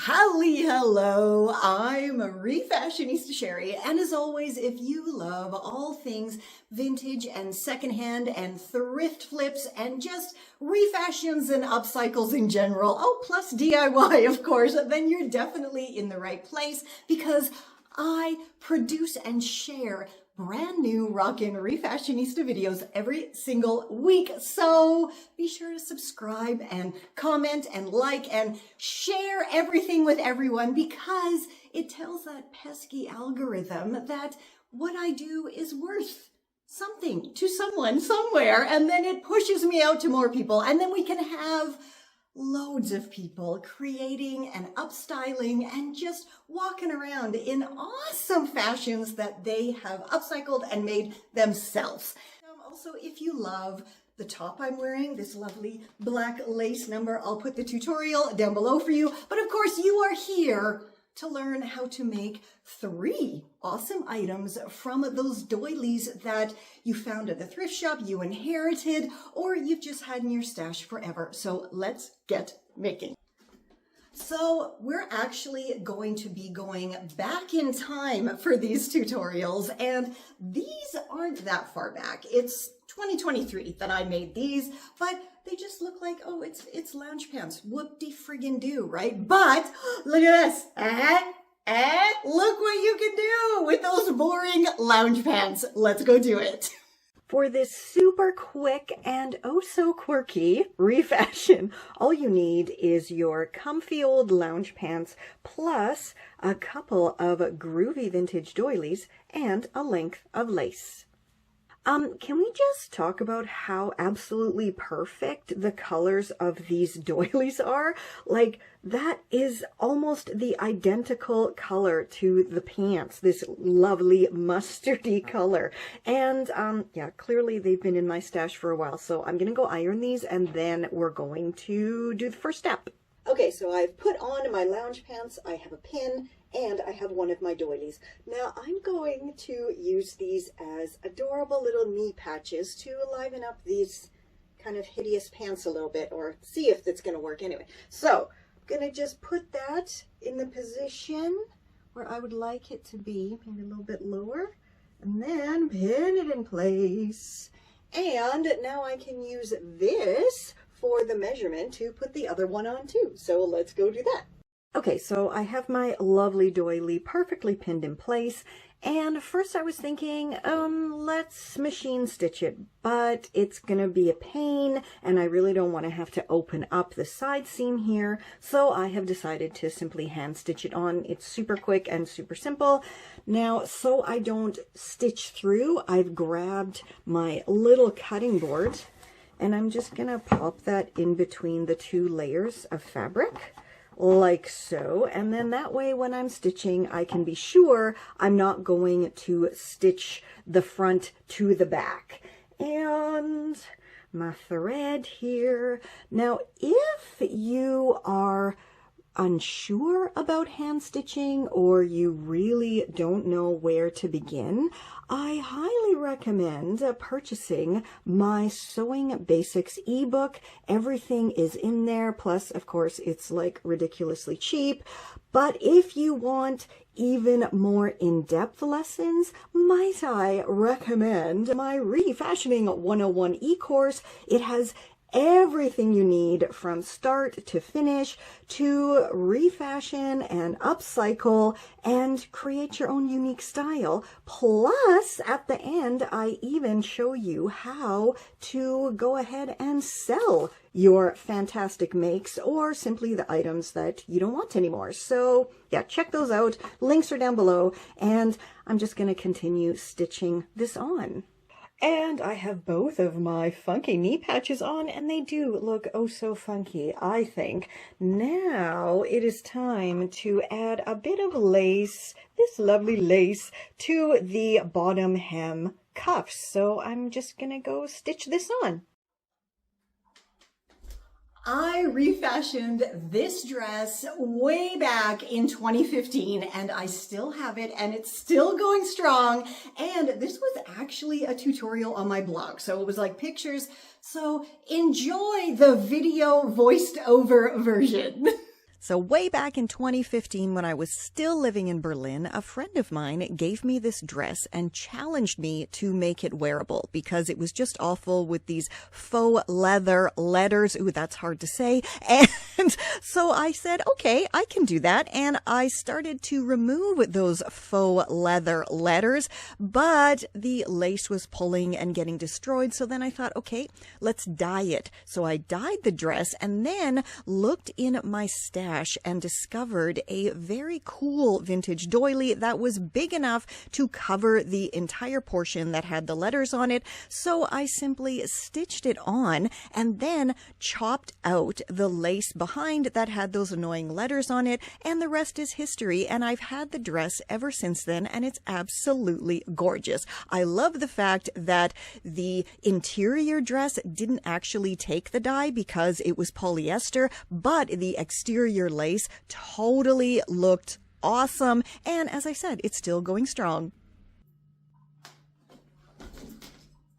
Hello, I'm Refashionista Sheri, and as always, if you love all things vintage and secondhand and thrift flips and just refashions and upcycles in general, oh, plus DIY, of course, then you're definitely in the right place because I produce and share brand new rockin' Refashionista videos every single week. So be sure to subscribe and comment and like and share everything with everyone because it tells that pesky algorithm that what I do is worth something to someone somewhere, and then it pushes me out to more people, and then we can have loads of people creating and upstyling and just walking around in awesome fashions that they have upcycled and made themselves. Also, if you love the top I'm wearing, this lovely black lace number, I'll put the tutorial down below for you. But of course, you are here to learn how to make 3 awesome items from those doilies that you found at the thrift shop, you inherited, or you've just had in your stash forever. So let's get making. So we're actually going to be going back in time for these tutorials, and these aren't that far back. It's 2023 that I made these, but they just look like, oh, it's lounge pants. Whoop-de-friggin-do, right? But look at this. Look what you can do with those boring lounge pants. Let's go do it. For this super quick and oh so quirky refashion, all you need is your comfy old lounge pants plus a couple of groovy vintage doilies and a length of lace. Can we just talk about how absolutely perfect the colors of these doilies are? Like, that is almost the identical color to the pants, this lovely mustardy color. And, yeah, clearly they've been in my stash for a while, so I'm gonna go iron these and then we're going to do the first step. Okay, so I've put on my lounge pants, I have a pin, and I have one of my doilies. Now I'm going to use these as adorable little knee patches to liven up these kind of hideous pants a little bit, or see if that's going to work anyway. So I'm going to just put that in the position where I would like it to be, maybe a little bit lower, and then pin it in place. And now I can use this for the measurement to put the other one on too. So let's go do that. Okay, so I have my lovely doily perfectly pinned in place, and first I was thinking, let's machine stitch it, but it's gonna be a pain, and I really don't want to have to open up the side seam here, so I have decided to simply hand stitch it on. It's super quick and super simple. Now, so I don't stitch through, I've grabbed my little cutting board, and I'm just gonna pop that in between the 2 layers of fabric, like so, and then that way when I'm stitching I can be sure I'm not going to stitch the front to the back. And my thread here. Now if you are unsure about hand stitching or you really don't know where to begin, I highly recommend purchasing my Sewing Basics ebook. Everything is in there, plus of course it's like ridiculously cheap. But if you want even more in-depth lessons, might I recommend my Refashioning 101 e-course. It has everything you need from start to finish to refashion and upcycle and create your own unique style. Plus, at the end, I even show you how to go ahead and sell your fantastic makes or simply the items that you don't want anymore. So yeah, check those out. Links are down below, and I'm just going to continue stitching this on. And I have both of my funky knee patches on, and they do look oh so funky, I think. Now it is time to add a bit of lace, this lovely lace, to the bottom hem cuffs. So I'm just gonna go stitch this on. I refashioned this dress way back in 2015 and I still have it and it's still going strong. And this was actually a tutorial on my blog. So it was like pictures. So enjoy the video voiced over version. So way back in 2015, when I was still living in Berlin, a friend of mine gave me this dress and challenged me to make it wearable because it was just awful with these faux leather letters. Ooh, that's hard to say. And so I said, okay, I can do that. And I started to remove those faux leather letters, but the lace was pulling and getting destroyed. So then I thought, okay, let's dye it. So I dyed the dress and then looked in my stash and discovered a very cool vintage doily that was big enough to cover the entire portion that had the letters on it. So I simply stitched it on and then chopped out the lace behind that had those annoying letters on it, and the rest is history. And I've had the dress ever since then, and it's absolutely gorgeous. I love the fact that the interior dress didn't actually take the dye because it was polyester, but the exterior lace totally looked awesome. And as I said, it's still going strong.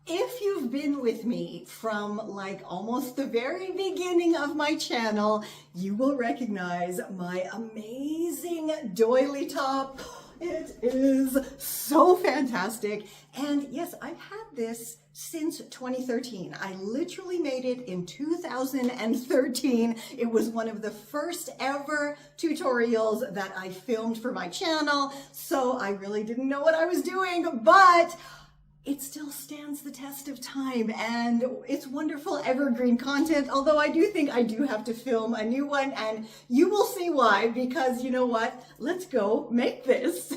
If you've been with me from like almost the very beginning of my channel, you will recognize my amazing doily top. It is so fantastic. And yes, I've had this since 2013. I literally made it in 2013. It was one of the first ever tutorials that I filmed for my channel. So I really didn't know what I was doing, but it still stands the test of time, and it's wonderful evergreen content, although I do think I do have to film a new one, and you will see why, because you know what? Let's go make this.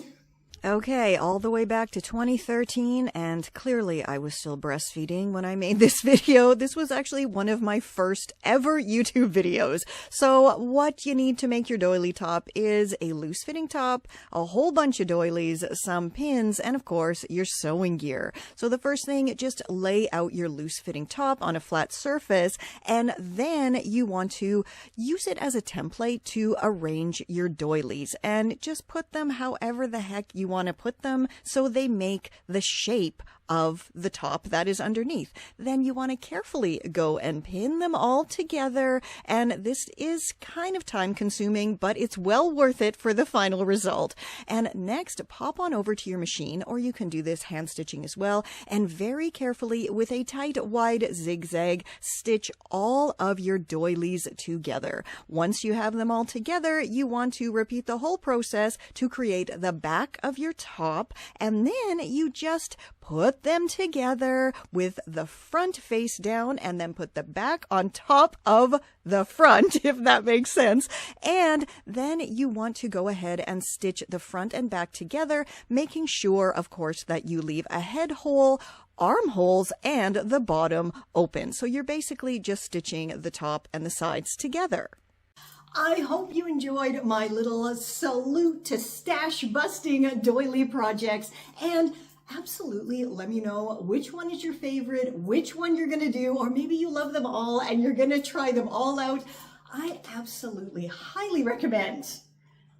Okay, all the way back to 2013, and clearly I was still breastfeeding when I made this video. This was actually one of my first ever YouTube videos. So what you need to make your doily top is a loose fitting top, a whole bunch of doilies, some pins, and of course your sewing gear. So the first thing, just lay out your loose fitting top on a flat surface, and then you want to use it as a template to arrange your doilies, and just put them however the heck you want to put them so they make the shape of the top that is underneath. Then you want to carefully go and pin them all together, and this is kind of time consuming, but it's well worth it for the final result. And next, pop on over to your machine, or you can do this hand stitching as well, and very carefully with a tight wide zigzag stitch all of your doilies together. Once you have them all together, you want to repeat the whole process to create the back of your top, and then you just put them together with the front face down and then put the back on top of the front, if that makes sense. And then you want to go ahead and stitch the front and back together, making sure, of course, that you leave a head hole, armholes, and the bottom open. So you're basically just stitching the top and the sides together. I hope you enjoyed my little salute to stash busting doily projects, and absolutely let me know which one is your favorite, which one you're going to do, or maybe you love them all and you're going to try them all out. I absolutely highly recommend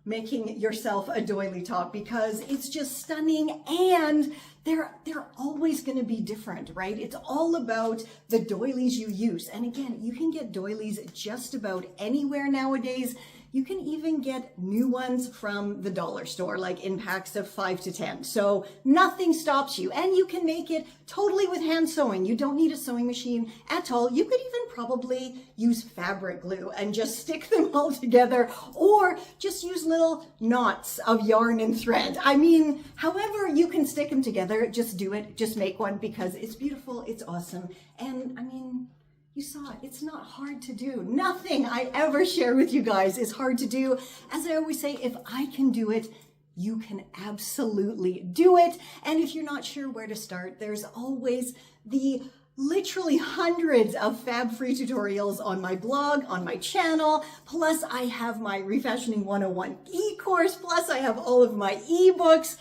making yourself a doily top because it's just stunning, and they're always going to be different, right? It's all about the doilies you use. And again, you can get doilies just about anywhere nowadays. You can even get new ones from the dollar store, like in packs of 5 to 10. So nothing stops you. And you can make it totally with hand sewing. You don't need a sewing machine at all. You could even probably use fabric glue and just stick them all together, or just use little knots of yarn and thread. I mean, however you can stick them together, just do it. Just make one because it's beautiful. It's awesome. And I mean, you saw it. It's not hard to do. Nothing I ever share with you guys is hard to do. As I always say, if I can do it, you can absolutely do it. And if you're not sure where to start, there's always the literally hundreds of fab-free tutorials on my blog, on my channel. Plus I have my Refashioning 101 e-course. Plus I have all of my ebooks.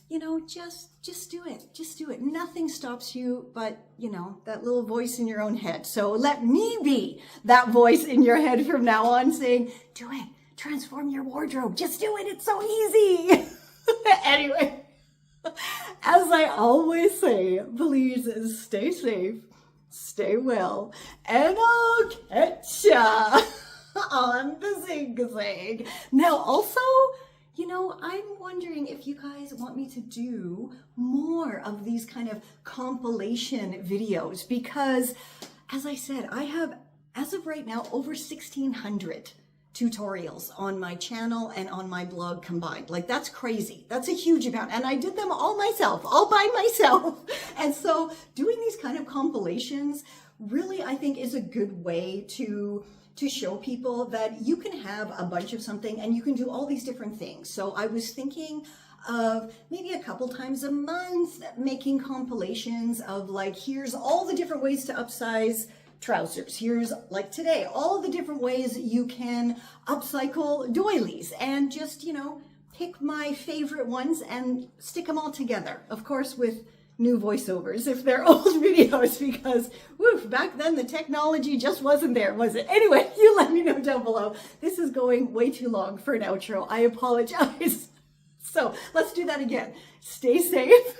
You know, just do it. Just do it. Nothing stops you but, you know, that little voice in your own head. So let me be that voice in your head from now on saying, do it. Transform your wardrobe. Just do it. It's so easy. Anyway, as I always say, please stay safe, stay well, and I'll catch ya. on the zigzag. Now also, you know, I'm wondering if you guys want me to do more of these kind of compilation videos because, as I said, I have, as of right now, over 1,600 tutorials on my channel and on my blog combined. Like, that's crazy. That's a huge amount. And I did them all myself, all by myself. And so doing these kind of compilations really, I think, is a good way to show people that you can have a bunch of something and you can do all these different things. So I was thinking of maybe a couple times a month making compilations of, like, here's all the different ways to upsize trousers. Here's, like today, all the different ways you can upcycle doilies, and just, you know, pick my favorite ones and stick them all together. Of course, with new voiceovers if they're old videos, because woof, back then the technology just wasn't there, was it? Anyway, you let me know down below. This is going way too long for an outro. I apologize. So let's do that again. Stay safe,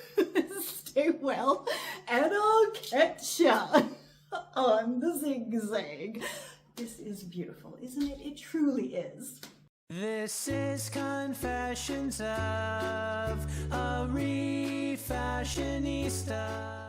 stay well, and I'll catch ya on the zigzag. This is beautiful, isn't it? It truly is. This is Confessions of a Refashionista.